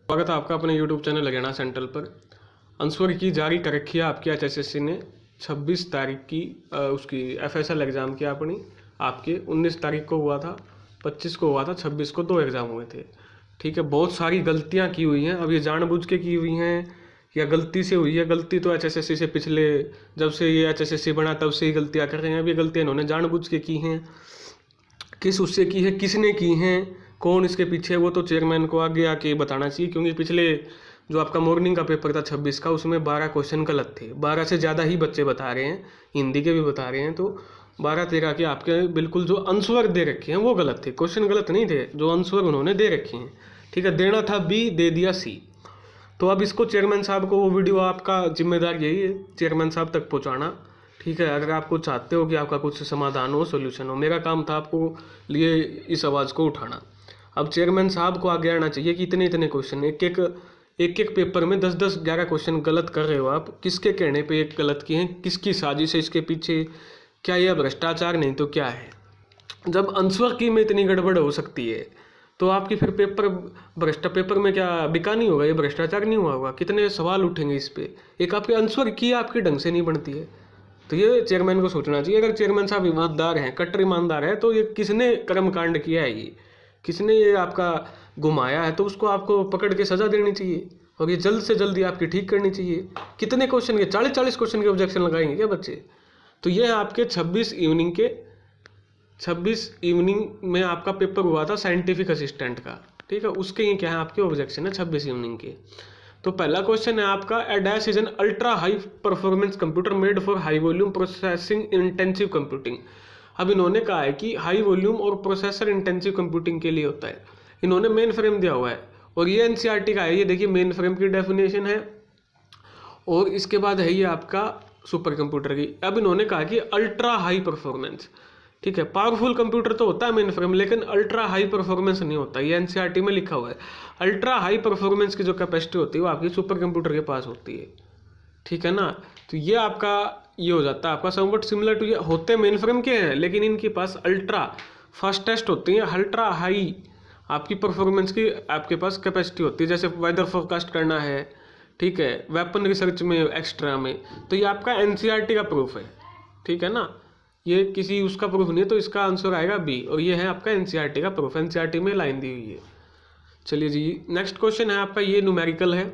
स्वागत है आपका अपने यूट्यूब चैनल लगे सेंट्रल पर। आंसर की जारी कर रखी है आपकी एचएसएससी ने 26 तारीख की उसकी एफएसएल एग्ज़ाम की अपनी आपके 19 तारीख को हुआ था, 25 को हुआ था, 26 को 2 एग्ज़ाम हुए थे। ठीक है, बहुत सारी गलतियां की हुई हैं। अब ये जानबूझ के की हुई हैं या गलती से हुई है? गलती तो एचएसएससी से पिछले जब से ये एचएसएससी बना तब से ही गलतियाँ कर रहे हैं। अब ये गलतियाँ इन्होंने जानबूझ के की हैं। किस उससे की है, किसने की हैं, कौन इसके पीछे है, वो तो चेयरमैन को आगे आके बताना चाहिए। क्योंकि पिछले जो आपका मॉर्निंग का पेपर था 26 का, उसमें 12 क्वेश्चन गलत थे। 12 से ज़्यादा ही बच्चे बता रहे हैं, हिंदी के भी बता रहे हैं। तो 12-13 के आपके बिल्कुल जो आंसर दे रखे हैं वो गलत थे। क्वेश्चन गलत नहीं थे, जो आंसर उन्होंने दे रखे हैं। ठीक है, देना था बी, दे दिया सी। तो अब इसको चेयरमैन साहब को वो वीडियो आपका जिम्मेदार यही है, चेयरमैन साहब तक पहुँचाना। ठीक है, अगर आपको चाहते हो कि आपका कुछ समाधान हो, सोल्यूशन हो, मेरा काम था आपको लिए इस आवाज़ को उठाना। अब चेयरमैन साहब को आगे आना चाहिए कि इतने इतने क्वेश्चन एक पेपर में 10-10, 11 क्वेश्चन गलत कर रहे हो आप। किसके कहने पे एक गलत किए हैं, किसकी साजिश है इसके पीछे? क्या यह भ्रष्टाचार नहीं तो क्या है? जब आंसर की में इतनी गड़बड़ हो सकती है तो आपकी फिर पेपर में क्या बिका नहीं होगा? ये भ्रष्टाचार नहीं हुआ होगा? कितने सवाल उठेंगे इस पे? एक आपके आंसर की आपकी ढंग से नहीं बनती है। तो ये चेयरमैन को सोचना चाहिए। अगर चेयरमैन साहब ईमानदार हैं, कट्टर ईमानदार है, तो ये किसने कर्मकांड किया है, ये किसने ये आपका घुमाया है, तो उसको आपको पकड़ के सजा देनी चाहिए और ये जल्द से जल्द आपकी ठीक करनी चाहिए। कितने क्वेश्चन के 40-40 क्वेश्चन के ऑब्जेक्शन लगाएंगे क्या बच्चे? तो ये आपके 26 इवनिंग में आपका पेपर हुआ था साइंटिफिक असिस्टेंट का। ठीक है, उसके ये क्या है आपके ऑब्जेक्शन है 26 इवनिंग के। तो पहला क्वेश्चन है आपका, a dash is an ultra high performance computer made for high volume processing intensive computing. अब इन्होंने कहा है कि हाई वॉल्यूम और प्रोसेसर इंटेंसिव कंप्यूटिंग के लिए होता है। इन्होंने मेन फ्रेम दिया हुआ है और ये एनसीईआरटी का है। ये देखिए मेन फ्रेम की डेफिनेशन है और इसके बाद है ये आपका सुपर कंप्यूटर की। अब इन्होंने कहा कि अल्ट्रा हाई परफॉर्मेंस। ठीक है, पावरफुल कंप्यूटर तो होता है मेन फ्रेम, लेकिन अल्ट्रा हाई परफॉर्मेंस नहीं होता। ये एनसीईआरटी में लिखा हुआ है। अल्ट्रा हाई परफॉर्मेंस की जो कैपेसिटी होती है वो आपकी सुपर कंप्यूटर के पास होती है। ठीक है ना, तो ये आपका ये हो जाता है आपका समवट सिमिलर टू, ये होते मेन फ्रेम के हैं लेकिन इनके पास अल्ट्रा फास्टेस्ट होती है, अल्ट्रा हाई आपकी परफॉर्मेंस की आपके पास कैपेसिटी होती है। जैसे वेदर फोरकास्ट करना है, ठीक है, वेपन रिसर्च में एक्स्ट्रा में, तो ये आपका एनसीईआरटी का प्रूफ है। ठीक है ना, ये किसी उसका प्रूफ नहीं है, तो इसका आंसर आएगा बी और ये है आपका एनसीईआरटी का प्रूफ। एनसीईआरटी में लाइन दी हुई है। चलिए जी, नेक्स्ट क्वेश्चन है आपका, ये न्यूमेरिकल है।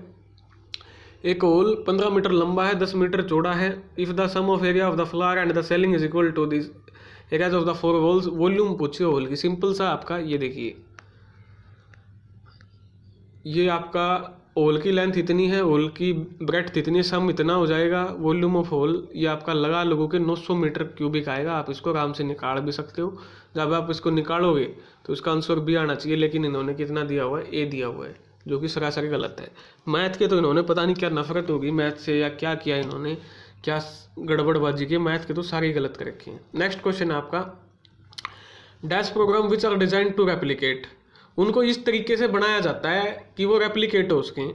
एक होल 15 मीटर लंबा है, 10 मीटर चौड़ा है। If the sum of area of the floor and the ceiling is equal to this areas of the 4 walls. Volume पूछिए होल की, सिंपल सा आपका ये देखिए, ये आपका होल की लेंथ इतनी है, होल की ब्रेड्थ इतनी, सम इतना हो जाएगा। वॉल्यूम ऑफ होल ये आपका लगा लोगों के 900 मीटर क्यूबिक आएगा। आप इसको आराम से निकाल भी सकते हो। जब आप इसको निकालोगे तो इसका आंसर भी आना चाहिए, लेकिन इन्होंने कितना दिया हुआ है, ए दिया हुआ है, जो कि सरासर गलत है। मैथ के तो इन्होंने पता नहीं क्या नफरत होगी मैथ से या क्या किया इन्होंने, क्या गड़बड़बाजी की। मैथ के तो सारे गलत कर रखे हैं। नेक्स्ट क्वेश्चन है आपका, dash program which are design to replicate. उनको इस तरीके से बनाया जाता है कि वो रेप्लीकेट हो सकें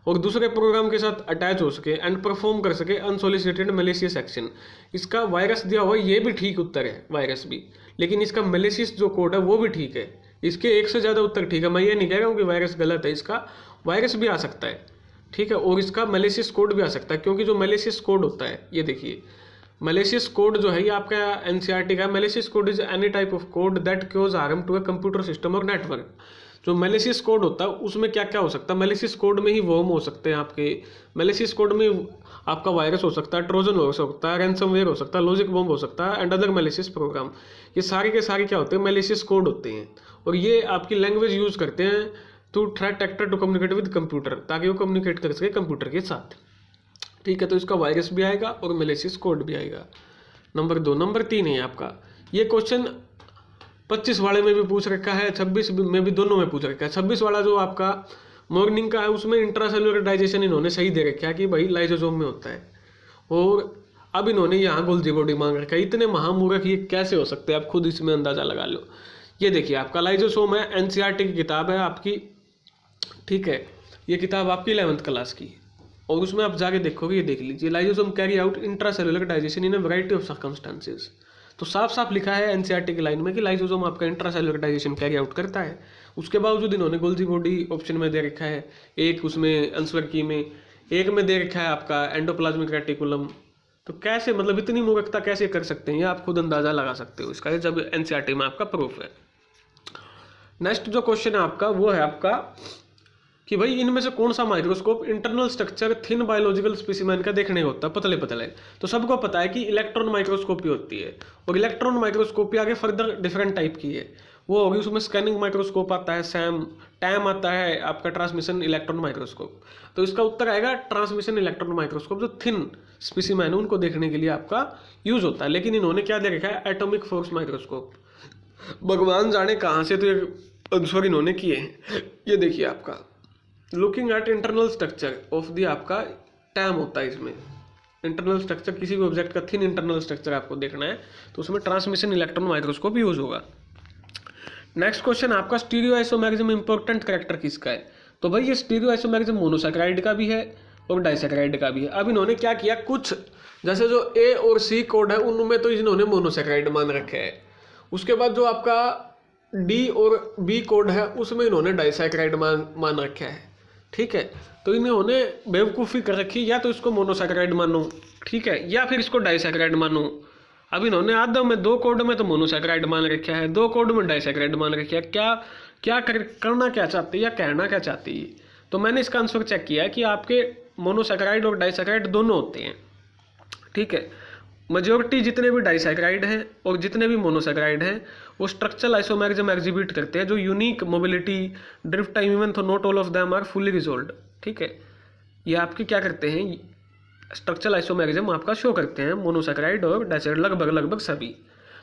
और दूसरे प्रोग्राम के साथ अटैच हो सके एंड परफॉर्म कर सके अनसोलिसिटेड मैलिशियस एक्शन। इसका वायरस दिया हुआ है, ये भी ठीक उत्तर है, वायरस भी, लेकिन इसका मैलिशियस जो कोड है वो भी ठीक है। इसके एक से ज़्यादा उत्तर ठीक है। मैं ये नहीं कह रहा हूँ कि वायरस गलत है, इसका वायरस भी आ सकता है। ठीक है, और इसका मैलिशियस कोड भी आ सकता है, क्योंकि जो मैलिशियस कोड होता है, ये देखिए मैलिशियस कोड जो है ये आपका एनसीईआरटी का। Malicious code is any type of code that causes harm to a computer system और नेटवर्क। जो मैलिशियस कोड होता है उसमें क्या क्या हो सकता है? मैलिशियस कोड में ही वर्म हो सकते हैं आपके, मैलिशियस कोड में आपका वायरस हो सकता है, ट्रोजन हो सकता है, रैंसमवेयर हो सकता है, लॉजिक बॉम्ब हो सकता है एंड अदर मैलिशियस प्रोग्राम। ये सारे के सारे क्या होते हैं? मैलिशियस कोड होते हैं। और ये आपकी लैंग्वेज यूज करते हैं to threat actor to communicate with computer, ताकि वो कम्युनिकेट कर सके कंप्यूटर के साथ। ठीक है, तो इसका वायरस भी आएगा और मैलिशियस कोड भी आएगा। नंबर 2। नंबर 3 है आपका, ये क्वेश्चन 25 वाले में भी पूछ रखा है, 26 में भी, दोनों में पूछ रखा है। 26 वाला जो आपका मॉर्निंग का है उसमें इंट्रासेलुलर डाइजेशन इन्होंने सही दे रखा है कि भाई लाइजोसोम में होता है, और अब इन्होंने यहाँ गोल्जी बॉडी मांग रखा है। इतने महामूर्ख ये कैसे हो सकते हैं? आप खुद इसमें अंदाजा लगा लो। ये देखिए आपका लाइजोसोम है, एनसीईआरटी की किताब है आपकी। ठीक है, ये किताब आपकी 11th क्लास की, और उसमें आप जाके देखोगे, ये देख लीजिए, lysosome carry out intracellular digestion in a variety of circumstances. तो साफ साफ लिखा है एनसीईआरटी की लाइन में कि लाइसोसोम आपका इंट्रासेल्युलर डाइजेशन कैरी आउट करता है। उसके बावजूद इन्होंने गोल्जी बॉडी ऑप्शन में दे रखा है, एक उसमें आंसर की में, एक में दे रखा है आपका एंडोप्लाज्मिक रेटिकुलम। तो कैसे, मतलब इतनी मूर्खता कैसे कर सकते हैं, ये आप खुद अंदाजा लगा सकते हो इसका, जब एनसीईआरटी में आपका प्रूफ है। नेक्स्ट जो क्वेश्चन है आपका वो है आपका कि भाई इनमें से कौन सा microscope internal structure thin biological specimen का देखने होता है, पतले पतले। तो सबको पता है कि इलेक्ट्रॉन माइक्रोस्कोपी होती है, और इलेक्ट्रॉन माइक्रोस्कोपी आगे फर्दर डिफरेंट टाइप की है, वो होगी उसमें स्कैनिंग माइक्रोस्कोप आता है, टैम आता है आपका ट्रांसमिशन इलेक्ट्रॉन माइक्रोस्कोप। तो इसका उत्तर आएगा ट्रांसमिशन इलेक्ट्रॉन माइक्रोस्कोप, जो थिन स्पेसिमेन है उनको देखने के लिए आपका यूज होता है। लेकिन इन्होंने क्या दे रखा है, एटॉमिक फोर्स माइक्रोस्कोप। भगवान जाने कहाँ से तो ये आंसर इन्होंने किए हैं। ये देखिए आपका looking at internal structure of the आपका टैम होता है, इसमें इंटरनल स्ट्रक्चर किसी भी ऑब्जेक्ट का थिन इंटरनल स्ट्रक्चर आपको देखना है तो उसमें ट्रांसमिशन इलेक्ट्रॉन माइक्रोस्कोप यूज होगा। नेक्स्ट क्वेश्चन आपका स्टीरियो आइसोमेरिज्म इंपॉर्टेंट कैरेक्टर किसका है। तो भाई ये स्टीरियो आइसोमेरिज्म मोनोसैकेराइड का भी है और डाइसैकेराइड का भी है। अब इन्होंने क्या किया, कुछ जैसे जो ए और सी कोड है उनमें तो इन्होंने मोनोसैकेराइड मान रखे है, उसके बाद जो आपका डी और बी कोड है उसमें इन्होंने डाइसैकेराइड मान रखा है, ठीक है। तो इन्होंने बेवकूफ़ी कर रखी, या तो इसको मोनोसैकेराइड मानो, ठीक है, या फिर इसको डाइसैकेराइड मानो। अब इन्होंने आधे में, दो कोड में तो मोनोसैकेराइड मान रखा है, दो कोड में डाइसैकेराइड मान रखा है। क्या करना क्या चाहते हैं या कहना क्या चाहती है। तो मैंने इसका आंसर चेक किया है कि आपके मोनोसैकेराइड और डाइसैकेराइड दोनों होते हैं, ठीक है। मेजोरिटी जितने भी डाइसैकेराइड हैं और जितने भी मोनोसैकेराइड हैं वो स्ट्रक्चरल आइसोमेरिज्म एग्जिबिट करते हैं, जो unique mobility drift time even though not all of them are fully resolved, ठीक है। ये आपके क्या करते हैं, स्ट्रक्चरल आइसोमेरिज्म आपका शो करते हैं मोनोसैकेराइड और डाइसैकेराइड, लगभग सभी।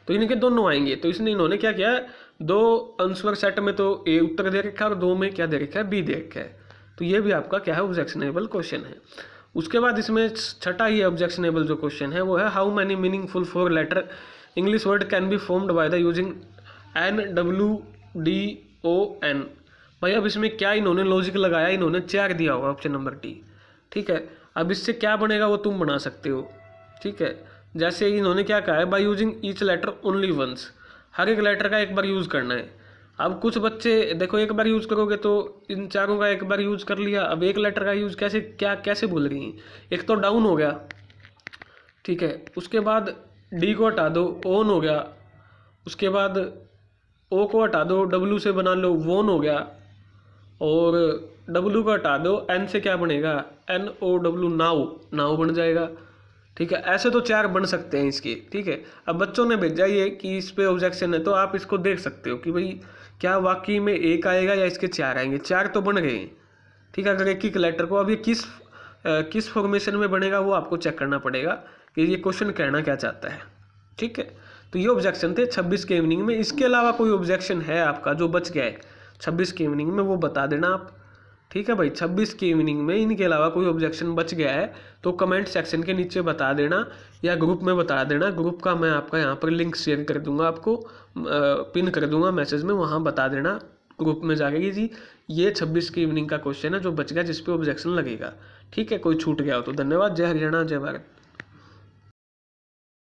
तो इनके दोनों आएंगे। तो इसने इन्होंने क्या किया, दो आंसर सेट में तो ए उत्तर दे रखा है और दो में क्या दे रखा है, बी दे रखा है। तो ये भी आपका क्या है, ऑब्जेक्शनेबल क्वेश्चन है। उसके बाद इसमें छठा ही ऑब्जेक्शनेबल जो क्वेश्चन है वो है how many meaningful 4 letter English word can be formed by the using NWDON। भाई अब इसमें क्या इन्होंने लॉजिक लगाया, इन्होंने 4 दिया होगा ऑप्शन नंबर डी, ठीक है। अब इससे क्या बनेगा वो तुम बना सकते हो, ठीक है। जैसे इन्होंने क्या कहा है, by using each letter only once, हर एक लेटर का एक बार यूज़ करना है। अब कुछ बच्चे देखो एक बार यूज़ करोगे तो इन चारों का एक बार यूज़ कर लिया, अब एक लेटर का यूज़ कैसे बोल रही हैं। एक तो डाउन हो गया, ठीक है, उसके बाद डी को हटा दो, ओन हो गया, उसके बाद ओ को हटा दो, डब्ल्यू से बना लो, वोन हो गया, और डब्ल्यू को हटा दो, एन से क्या बनेगा, NOW, नाउ बन जाएगा, ठीक है। ऐसे तो 4 बन सकते हैं इसके, ठीक है। अब बच्चों ने भेजा ये कि इस पे ऑब्जेक्शन है, तो आप इसको देख सकते हो कि भाई क्या वाकई में एक आएगा या इसके 4 आएंगे। 4 तो बन गए, ठीक है। अगर एक लेटर को अब ये किस फॉर्मेशन में बनेगा वो आपको चेक करना पड़ेगा कि ये क्वेश्चन कहना क्या चाहता है, ठीक है। तो ये ऑब्जेक्शन थे 26 के इवनिंग में। इसके अलावा कोई ऑब्जेक्शन है आपका जो बच गया है 26 के इवनिंग में, वो बता देना आप, ठीक है भाई। 26 की इवनिंग में इनके अलावा कोई ऑब्जेक्शन बच गया है तो कमेंट सेक्शन के नीचे बता देना या ग्रुप में बता देना। ग्रुप का मैं आपका यहाँ पर लिंक शेयर कर दूंगा, आपको पिन कर दूंगा मैसेज में, वहाँ बता देना ग्रुप में जाके कि जी ये 26 की इवनिंग का क्वेश्चन है जो बच गया जिस पे ऑब्जेक्शन लगेगा, ठीक है। कोई छूट गया हो तो धन्यवाद। जय हरियाणा, जय भारत।